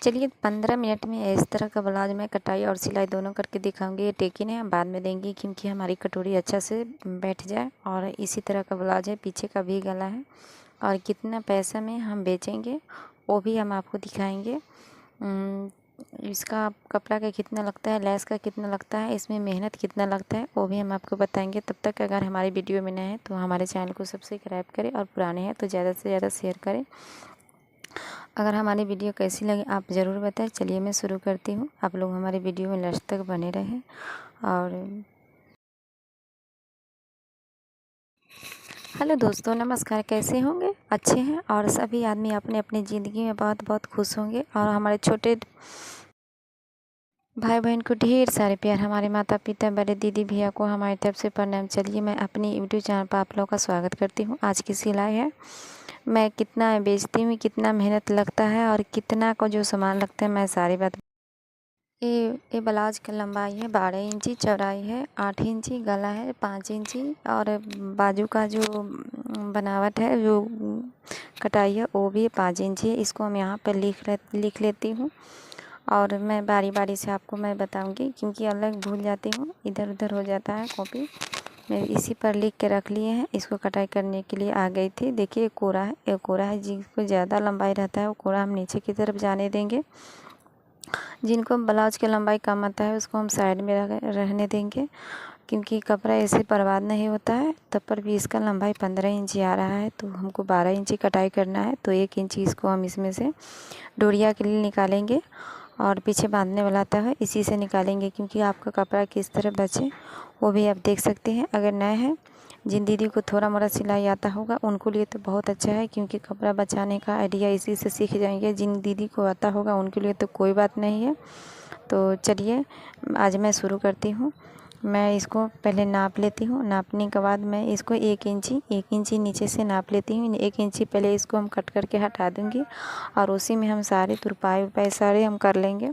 चलिए 15 मिनट में इस तरह का ब्लाउज मैं कटाई और सिलाई दोनों करके दिखाऊंगी। ये टेकिन है, हम बाद में देंगे क्योंकि हमारी कटोरी अच्छा से बैठ जाए। और इसी तरह का ब्लाउज है, पीछे का भी गला है। और कितना पैसा में हम बेचेंगे वो भी हम आपको दिखाएंगे। इसका कपड़ा का कितना लगता है, लेस का कितना लगता है, इसमें मेहनत कितना लगता है वो भी हम आपको बताएंगे। तब तक अगर हमारी वीडियो में नए हैं तो हमारे चैनल को सब्सक्राइब करें और पुराने हैं तो ज़्यादा से ज़्यादा शेयर करें। अगर हमारी वीडियो कैसी लगी आप ज़रूर बताएं। चलिए मैं शुरू करती हूँ, आप लोग हमारी वीडियो में लास्ट तक बने रहें। और हेलो दोस्तों, नमस्कार। कैसे होंगे? अच्छे हैं। और सभी आदमी अपने अपनी ज़िंदगी में बहुत बहुत खुश होंगे। और हमारे छोटे भाई बहन को ढेर सारे प्यार, हमारे माता पिता, बड़े दीदी भैया को हमारी तरफ से प्रणाम। चलिए मैं अपनी यूट्यूब चैनल पर आप लोगों का स्वागत करती हूँ। आज की सिलाई है, मैं कितना बेचती हूँ, कितना मेहनत लगता है और कितना का जो सामान लगता है, मैं सारी बात। ये ब्लाउज की लंबाई है 12 इंची, चौड़ाई है 8 इंची, गला है 5 इंची और बाजू का जो बनावट है, जो कटाई है वो भी 5 इंची है। इसको हम यहाँ पर लिख लेती हूँ और मैं बारी बारी से आपको मैं बताऊंगी क्योंकि अलग भूल जाती हूँ, इधर उधर हो जाता है कॉपी। मैं इसी पर लिख के रख लिए हैं। इसको कटाई करने के लिए आ गई थी। देखिए कोरा है, ये कोरा है। जिसको ज़्यादा लंबाई रहता है वो कोरा हम नीचे की तरफ जाने देंगे। जिनको ब्लाउज की लंबाई कम आता है उसको हम साइड में रहने देंगे क्योंकि कपड़ा ऐसे बर्बाद नहीं होता है। तब पर भी इसका लंबाई 15 इंची आ रहा है तो हमको 12 इंची कटाई करना है। तो 1 इंची इसको हम इसमें से डोरिया के लिए निकालेंगे और पीछे बांधने वाला आता है इसी से निकालेंगे क्योंकि आपका कपड़ा किस तरह बचे वो भी आप देख सकते हैं। अगर नए हैं, जिन दीदी को थोड़ा मोड़ा सिलाई आता होगा उनको लिए तो बहुत अच्छा है क्योंकि कपड़ा बचाने का आइडिया इसी से सीख जाएंगे। जिन दीदी को आता होगा उनके लिए तो कोई बात नहीं है। तो चलिए आज मैं शुरू करती हूँ। मैं इसको पहले नाप लेती हूँ। नापने के बाद मैं इसको 1 इंची नीचे से नाप लेती हूँ। 1 इंची पहले इसको हम कट करके हटा दूँगी और उसी में हम सारे तुरपाई उरपाई सारे हम कर लेंगे।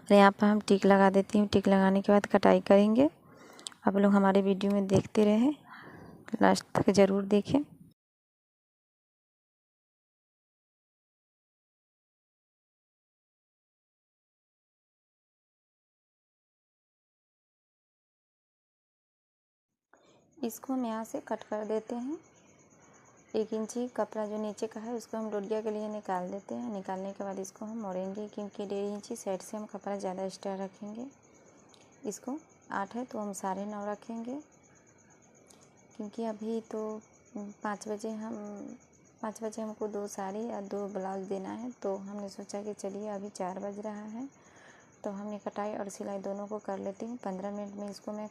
और यहाँ पर हम टिक लगा देती हूँ। टिक लगाने के बाद कटाई करेंगे। आप लोग हमारे वीडियो में देखते रहें, लास्ट तक ज़रूर देखें। इसको हम यहाँ से कट कर देते हैं। 1 इंची कपड़ा जो नीचे का है उसको हम डोरिया के लिए निकाल देते हैं। निकालने के बाद इसको हम मोड़ेंगे क्योंकि 1.5 इंची साइड से हम कपड़ा ज़्यादा एक्स्ट्रा रखेंगे। इसको 8 है तो हम 9.5 रखेंगे क्योंकि अभी तो 5 बजे हमको 2 साड़ी और 2 ब्लाउज देना है। तो हमने सोचा कि चलिए अभी 4 बज रहा है तो हमने कटाई और सिलाई दोनों को कर लेती हूँ। 15 मिनट में इसको मैं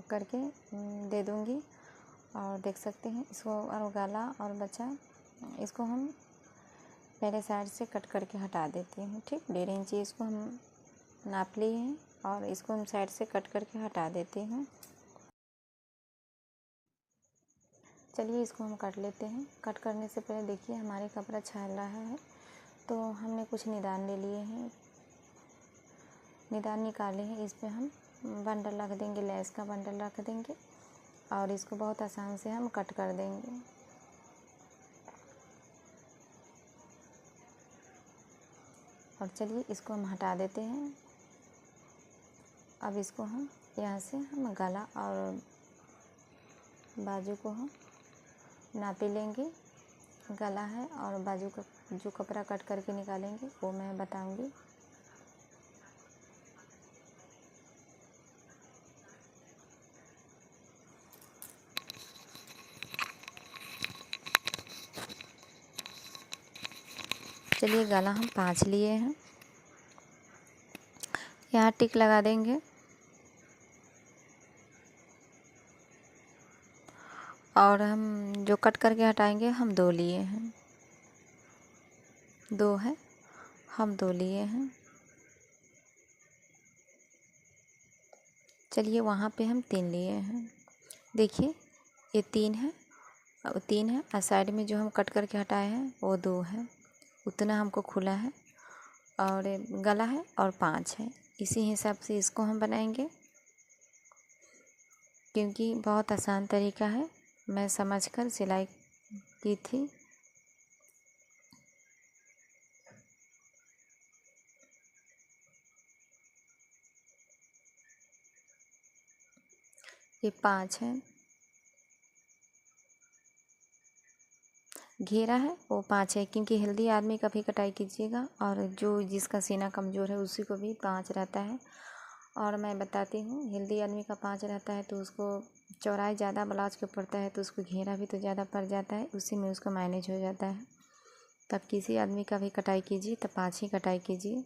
करके दे दूँगी। और देख सकते हैं इसको और गला और बचा, इसको हम पहले साइड से कट करके हटा देती हूँ। ठीक, 1.5 इंची इसको हम नाप लिए हैं और इसको हम साइड से कट करके हटा देती हूँ। चलिए इसको हम काट लेते हैं। कट करने से पहले देखिए हमारे कपड़ा छैल रहा है तो हमने कुछ निदान ले लिए हैं, निदान निकाले हैं। इस पर हम बंडल रख देंगे, लेस का बंडल रख देंगे और इसको बहुत आसान से हम कट कर देंगे। और चलिए इसको हम हटा देते हैं। अब इसको हम यहाँ से हम गला और बाजू को हम नापी लेंगे। गला है और बाजू का जो कपड़ा कट करके निकालेंगे वो मैं बताऊंगी। चलिए गला हम 5 लिए हैं, यहाँ टिक लगा देंगे और हम जो कट करके हटाएंगे हम 2 लिए हैं, 2 है, हम 2 लिए हैं। चलिए वहाँ पे हम 3 लिए हैं। देखिए ये 3 है और 3 है और साइड में जो हम कट करके हटाए हैं वो 2 है। उतना हमको खुला है और गला है और 5 है। इसी हिसाब से इसको हम बनाएंगे क्योंकि बहुत आसान तरीका है, मैं समझकर सिलाई की थी। ये 5 है, घेरा है वो 5 है, क्योंकि हेल्दी आदमी का भी कटाई कीजिएगा और जो जिसका सीना कमज़ोर है उसी को भी 5 रहता है। और मैं बताती हूँ, हेल्दी आदमी का 5 रहता है तो उसको चौड़ाई ज़्यादा ब्लाउज के पड़ता है तो उसको घेरा भी तो ज़्यादा पड़ जाता है, उसी में उसका मैनेज हो जाता है। तब किसी आदमी का भी कटाई कीजिए तो 5 ही कटाई कीजिए।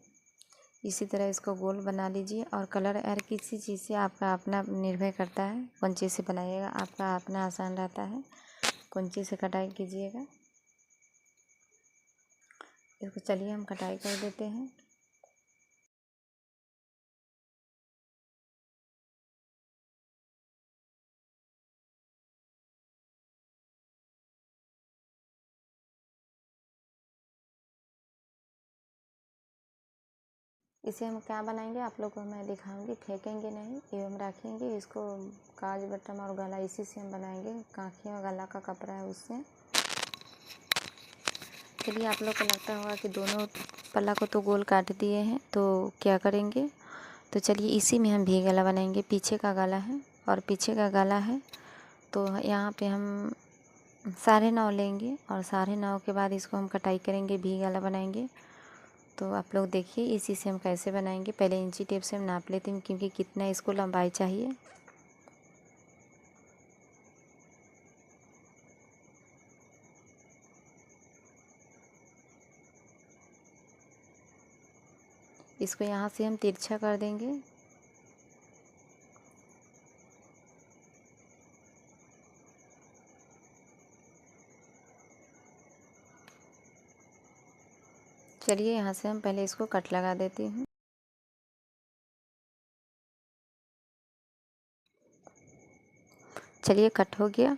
इसी तरह इसको गोल बना लीजिए। और कलर यार किसी चीज़ से आपका अपना निर्भर करता है, कौन चीज़ से बनाइएगा, आपका अपना आसान रहता है कौन चीज़ से कटाई कीजिएगा। इसको चलिए हम कटाई कर देते हैं। इसे हम क्या बनाएंगे आप लोग को मैं दिखाऊंगी, फेंकेंगे नहीं, ये हम रखेंगे इसको। काज बटन और गला इसी से हम बनाएंगे, कांखी और गला का कपड़ा है उससे। चलिए, आप लोग को लगता होगा कि दोनों पल्ला को तो गोल काट दिए हैं तो क्या करेंगे, तो चलिए इसी में हम भी गला बनाएंगे। पीछे का गला है और पीछे का गला है तो यहाँ पे हम 9.5 लेंगे और 9.5 के बाद इसको हम कटाई करेंगे, भी गला बनाएंगे। तो आप लोग देखिए इसी से हम कैसे बनाएंगे। पहले इंची टेप से हम नाप लेते हैं क्योंकि कितना इसको लंबाई चाहिए। इसको यहाँ से हम तिरछा कर देंगे। चलिए यहाँ से हम पहले इसको कट लगा देती हूँ। चलिए कट हो गया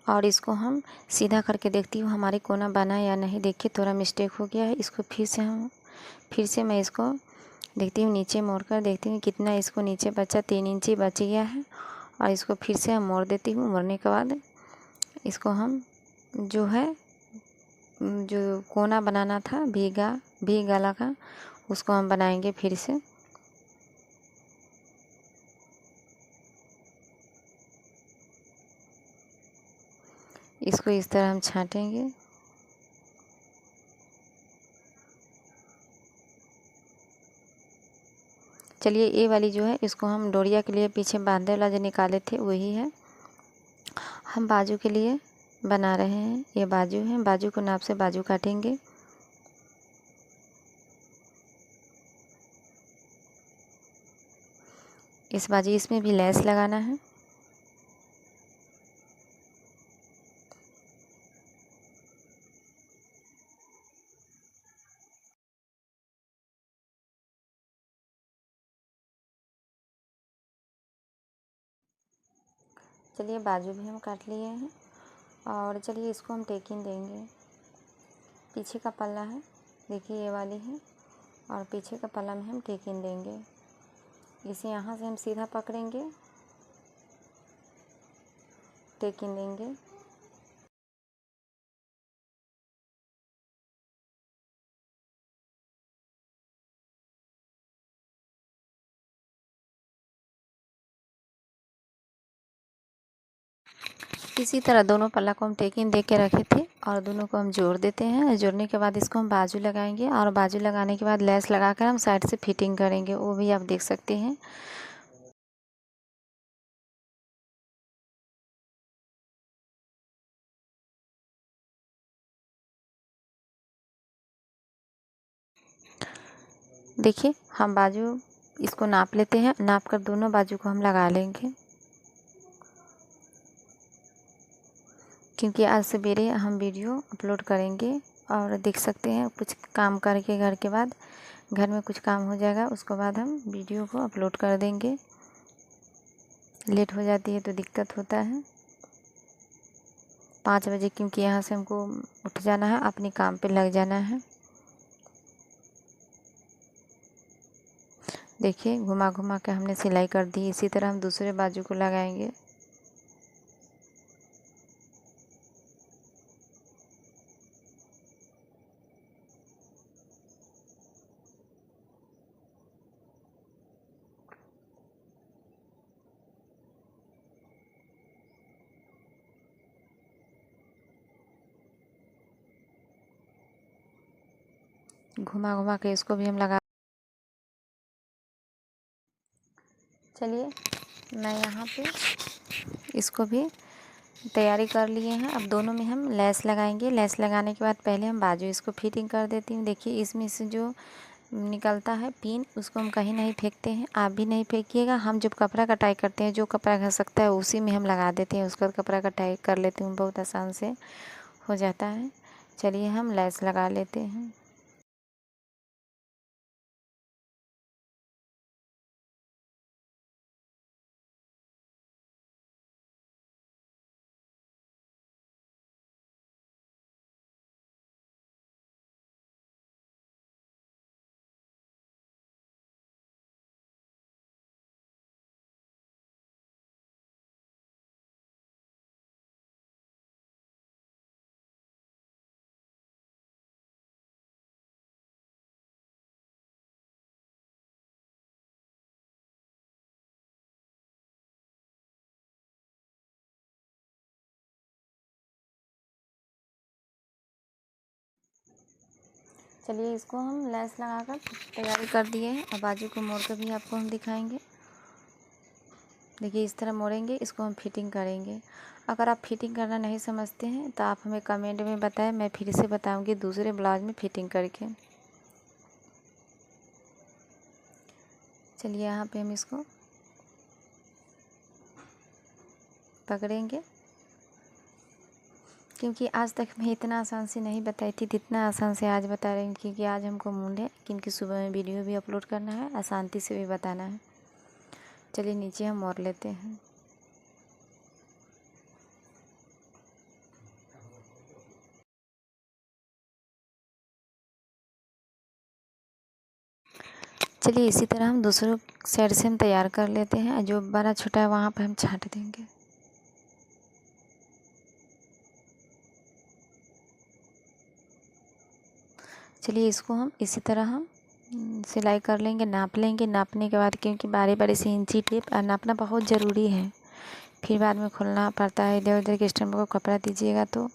और इसको हम सीधा करके देखती हूँ हमारे कोना बना या नहीं। देखिए थोड़ा मिस्टेक हो गया है, इसको फिर से मैं इसको देखती हूँ, नीचे मोड़ कर देखती हूँ कितना इसको नीचे बचा। 3 इंची बच गया है और इसको फिर से हम मोड़ देती हूँ। मोड़ने के बाद इसको हम जो है जो कोना बनाना था भी गला का, उसको हम बनाएंगे फिर से। इसको इस तरह हम छांटेंगे। चलिए ये वाली जो है इसको हम डोरिया के लिए पीछे बांधे वाला जो निकाले थे वही है, हम बाजू के लिए बना रहे हैं। ये बाजू है, बाजू को नाप से बाजू काटेंगे। इस बाजू इसमें भी लेस लगाना है। चलिए बाजू भी हम काट लिए हैं और चलिए इसको हम टेकिंग देंगे। पीछे का पल्ला है, देखिए ये वाली है और पीछे का पल्ला में हम टेकिंग देंगे। इसे यहाँ से हम सीधा पकड़ेंगे, टेकिंग देंगे। इसी तरह दोनों पल्ला को हम टेकिंग दे के रखे थे और दोनों को हम जोड़ देते हैं। जोड़ने के बाद इसको हम बाजू लगाएंगे और बाजू लगाने के बाद लेस लगाकर हम साइड से फिटिंग करेंगे, वो भी आप देख सकते हैं। देखिए हम बाजू इसको नाप लेते हैं, नाप कर दोनों बाजू को हम लगा लेंगे। क्योंकि आज सवेरे हम वीडियो अपलोड करेंगे और देख सकते हैं कुछ काम करके घर में कुछ काम हो जाएगा, उसके बाद हम वीडियो को अपलोड कर देंगे। लेट हो जाती है तो दिक्कत होता है। 5 बजे क्योंकि यहाँ से हमको उठ जाना है, अपने काम पे लग जाना है। देखिए घुमा घुमा के हमने सिलाई कर दी। इसी तरह हम दूसरे बाजू को लगाएंगे। घुमा घुमा के इसको भी हम लगा। चलिए मैं यहाँ पे इसको भी तैयारी कर लिए हैं। अब दोनों में हम लेस लगाएंगे। लेस लगाने के बाद पहले हम बाजू इसको फिटिंग कर देती हूँ। देखिए इसमें से जो निकलता है पिन, उसको हम कहीं नहीं फेंकते हैं। आप भी नहीं फेंकिएगा। हम जब कपड़ा कटाई करते हैं, जो कपड़ा घस सकता है उसी में हम लगा देते हैं। उसका कपड़ा कटाई कर लेती हूँ, बहुत आसान से हो जाता है। चलिए हम लेस लगा लेते हैं। चलिए इसको हम लेस लगाकर तैयारी कर दिए हैं। अब बाजू को मोड़ कर भी आपको हम दिखाएंगे। देखिए इस तरह मोड़ेंगे, इसको हम फिटिंग करेंगे। अगर आप फिटिंग करना नहीं समझते हैं तो आप हमें कमेंट में बताएं, मैं फिर से बताऊंगी दूसरे ब्लाउज में फिटिंग करके। चलिए यहाँ पे हम इसको पकड़ेंगे, क्योंकि आज तक मैं इतना आसान से नहीं बताई थी जितना आसान से आज बता रही हूँ। क्योंकि आज हमको मूड है, क्योंकि सुबह में वीडियो भी अपलोड करना है, आसानी से भी बताना है। चलिए नीचे हम मोड़ लेते हैं। चलिए इसी तरह हम दूसरों साइड से हम तैयार कर लेते हैं। जो बड़ा छोटा है वहाँ पे हम छांट देंगे। चलिए इसको हम इसी तरह हम सिलाई कर लेंगे, नाप लेंगे। नापने के बाद, क्योंकि बारी बारी से इंची टेप नापना बहुत ज़रूरी है, फिर बाद में खोलना पड़ता है। इधर उधर कस्टमर को कपड़ा दीजिएगा तो।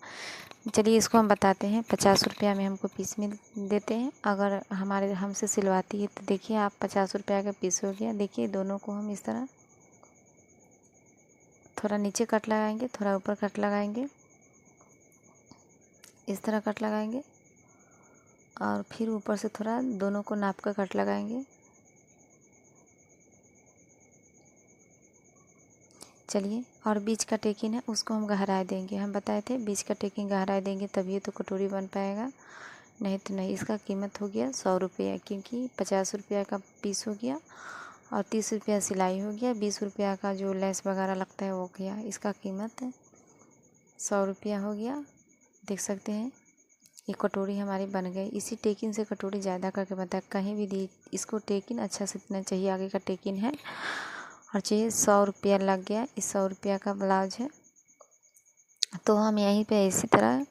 चलिए इसको हम बताते हैं। 50 रुपया में हमको पीस मिल देते हैं। अगर हमारे हमसे सिलवाती है तो देखिए आप 50 रुपया का पीस हो गया। देखिए दोनों को हम इस तरह थोड़ा नीचे कट लगाएंगे, थोड़ा ऊपर कट लगाएंगे, इस तरह कट लगाएंगे और फिर ऊपर से थोड़ा दोनों को नाप कर कट लगाएंगे। चलिए, और बीच का टेकिंग है उसको हम गहराई देंगे। हम बताए थे बीच का टेकिंग गहराई देंगे तभी तो कटोरी बन पाएगा, नहीं तो नहीं। इसका कीमत हो गया 100 रुपया, क्योंकि 50 रुपया का पीस हो गया और 30 रुपया सिलाई हो गया। 20 रुपया का जो लेस वगैरह लगता है वो गया। इसका कीमत 100 रुपया हो गया। देख सकते हैं ये कटोरी हमारी बन गई। इसी टेकिन से कटोरी ज़्यादा करके बताया, कहीं भी दी इसको टेकिन अच्छा से इतना चाहिए। आगे का टेकिन है और चाहिए 100 रुपया लग गया। इस 100 रुपया का ब्लाउज है। तो हम यहीं पे इसी तरह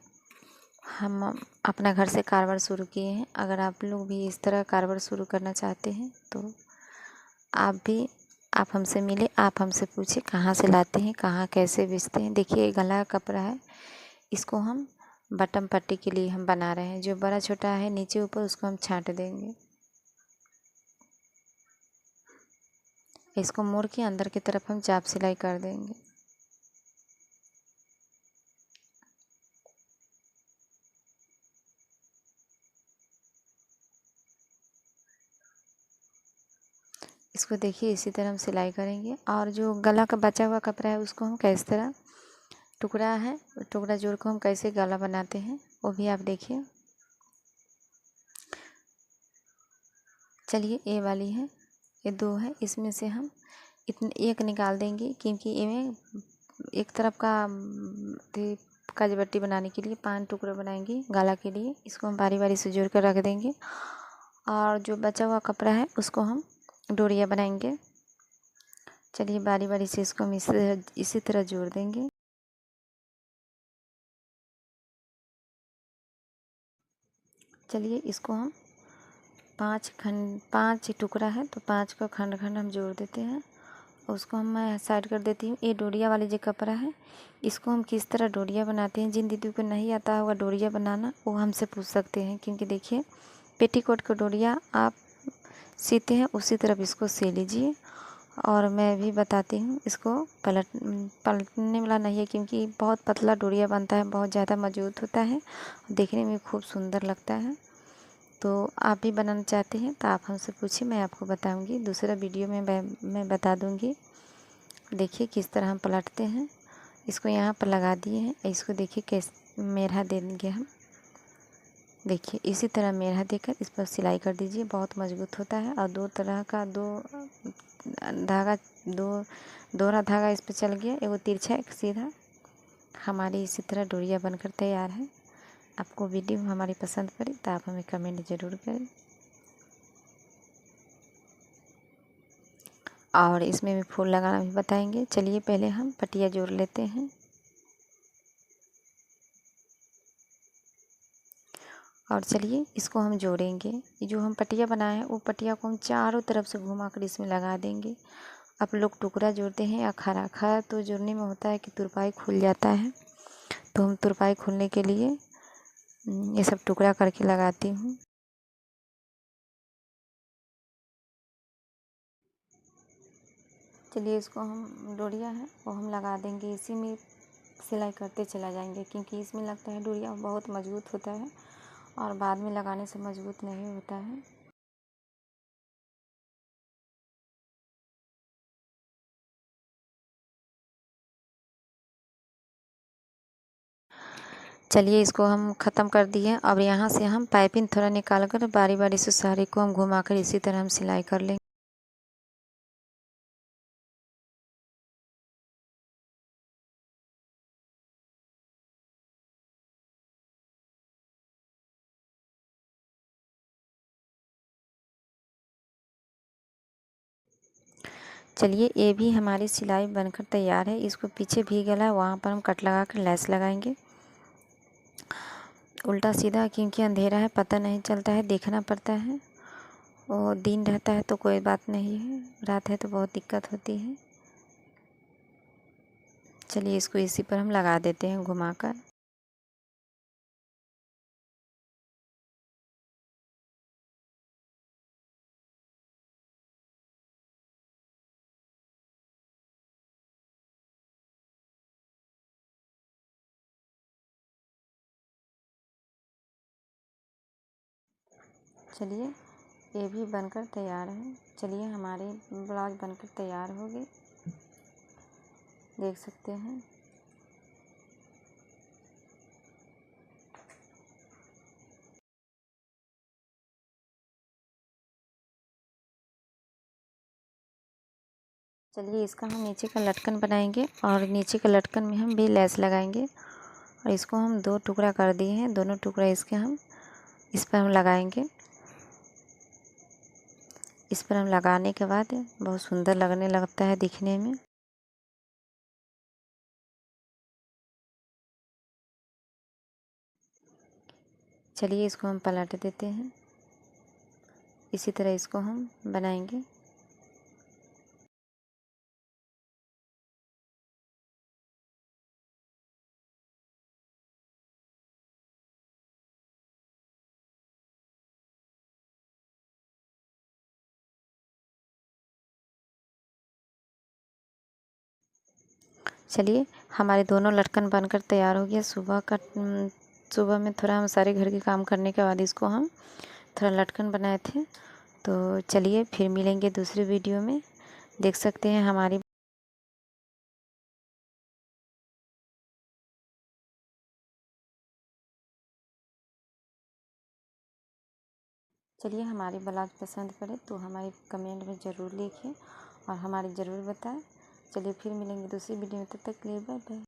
हम अपना घर से कारोबार शुरू किए हैं। अगर आप लोग भी इस तरह कारोबार शुरू करना चाहते हैं तो आप हमसे मिले, आप हमसे पूछे कहाँ से लाते हैं, कहाँ कैसे बेचते हैं। देखिए गला का कपड़ा है, इसको हम बटन पट्टी के लिए हम बना रहे हैं। जो बड़ा छोटा है नीचे ऊपर उसको हम छांट देंगे। इसको मोड़ के अंदर की तरफ हम चाप सिलाई कर देंगे। इसको देखिए इसी तरह हम सिलाई करेंगे। और जो गला का बचा हुआ कपड़ा है उसको हम किस तरह टुकड़ा जोड़ कर हम कैसे गला बनाते हैं वो भी आप देखिए। चलिए ये वाली है, ये 2 है, इसमें से हम एक निकाल देंगे, क्योंकि इनमें एक तरफ का काजबट्टी बनाने के लिए 5 टुकड़े बनाएंगे गला के लिए। इसको हम बारी बारी से जोड़ कर रख देंगे और जो बचा हुआ कपड़ा है उसको हम डोरिया बनाएंगे। चलिए बारी बारी से इसको हम इसी तरह जोड़ देंगे। चलिए इसको हम 5 टुकड़ा है तो 5 का खंड हम जोड़ देते हैं। उसको हम मैं साइड कर देती हूँ। ये डोरिया वाली जो कपड़ा है इसको हम किस तरह डोरिया बनाते हैं, जिन दीदी को नहीं आता होगा डोरिया बनाना वो हमसे पूछ सकते हैं। क्योंकि देखिए पेटीकोट का डोरिया आप सीते हैं उसी तरफ इसको सी लीजिए। और मैं भी बताती हूँ, इसको पलटने वाला नहीं है क्योंकि बहुत पतला डोरिया बनता है, बहुत ज़्यादा मजबूत होता है, देखने में खूब सुंदर लगता है। तो आप भी बनाना चाहते हैं तो आप हमसे पूछिए, मैं आपको बताऊंगी। दूसरा वीडियो में मैं बता दूंगी। देखिए किस तरह हम पलटते हैं। इसको यहाँ पर लगा दिए हैं, इसको देखिए कैसे मेढ़ा देंगे हम। देखिए इसी तरह मेढ़ा देकर इस पर सिलाई कर दीजिए, बहुत मजबूत होता है। और दो तरह का धागा दोहरा धागा इस पर चल गया, एगो तिरछा एक सीधा। हमारी इसी तरह डोरिया बनकर तैयार है। आपको वीडियो हमारी पसंद पड़ी तो आप हमें कमेंट ज़रूर करें। और इसमें भी फूल लगाना भी बताएंगे। चलिए पहले हम पटिया जोड़ लेते हैं। और चलिए इसको हम जोड़ेंगे। ये जो हम पटिया बनाए हैं वो पटिया को हम चारों तरफ से घुमाकर इसमें लगा देंगे। आप लोग टुकड़ा जोड़ते हैं या खरा तो जोड़ने में होता है कि तुरपाई खुल जाता है, तो हम तुरपाई खुलने के लिए ये सब टुकड़ा करके लगाती हूँ। चलिए इसको हम डोरिया है वो हम लगा देंगे, इसी में सिलाई करते चला जाएंगे क्योंकि इसमें लगता है डोरिया बहुत मजबूत होता है और बाद में लगाने से मजबूत नहीं होता है। चलिए इसको हम ख़त्म कर दिए। अब यहाँ से हम पाइपिंग थोड़ा निकाल कर बारी बारी से साड़ी को हम घुमाकर इसी तरह हम सिलाई कर लेंगे। चलिए ये भी हमारी सिलाई बनकर तैयार है। इसको पीछे भी गला है, वहाँ पर हम कट लगा कर लैस लगाएंगे। उल्टा सीधा क्योंकि अंधेरा है, पता नहीं चलता है, देखना पड़ता है। और दिन रहता है तो कोई बात नहीं है, रात है तो बहुत दिक्कत होती है। चलिए इसको इसी पर हम लगा देते हैं घुमाकर। चलिए ये भी बनकर तैयार है। चलिए हमारी ब्लाउज बनकर तैयार हो गई, देख सकते हैं। चलिए इसका हम नीचे का लटकन बनाएंगे और नीचे के लटकन में हम भी लेस लगाएंगे। और इसको हम दो टुकड़ा कर दिए हैं, दोनों टुकड़ा इसके हम इस पर हम लगाएंगे। इस पर हम लगाने के बाद बहुत सुंदर लगने लगता है दिखने में। चलिए इसको हम पलट देते हैं, इसी तरह इसको हम बनाएंगे। चलिए हमारे दोनों लटकन बनकर तैयार हो गया। सुबह में थोड़ा हम सारे घर के काम करने के बाद इसको हम थोड़ा लटकन बनाए थे। तो चलिए फिर मिलेंगे दूसरे वीडियो में। देख सकते हैं हमारी चलिए हमारी ब्लाउज पसंद पड़े तो हमारे कमेंट में ज़रूर लिखिए और हमारी ज़रूर बताएं। चलिए फिर मिलेंगे दूसरी वीडियो में, तब तक के लिए बाय बाय।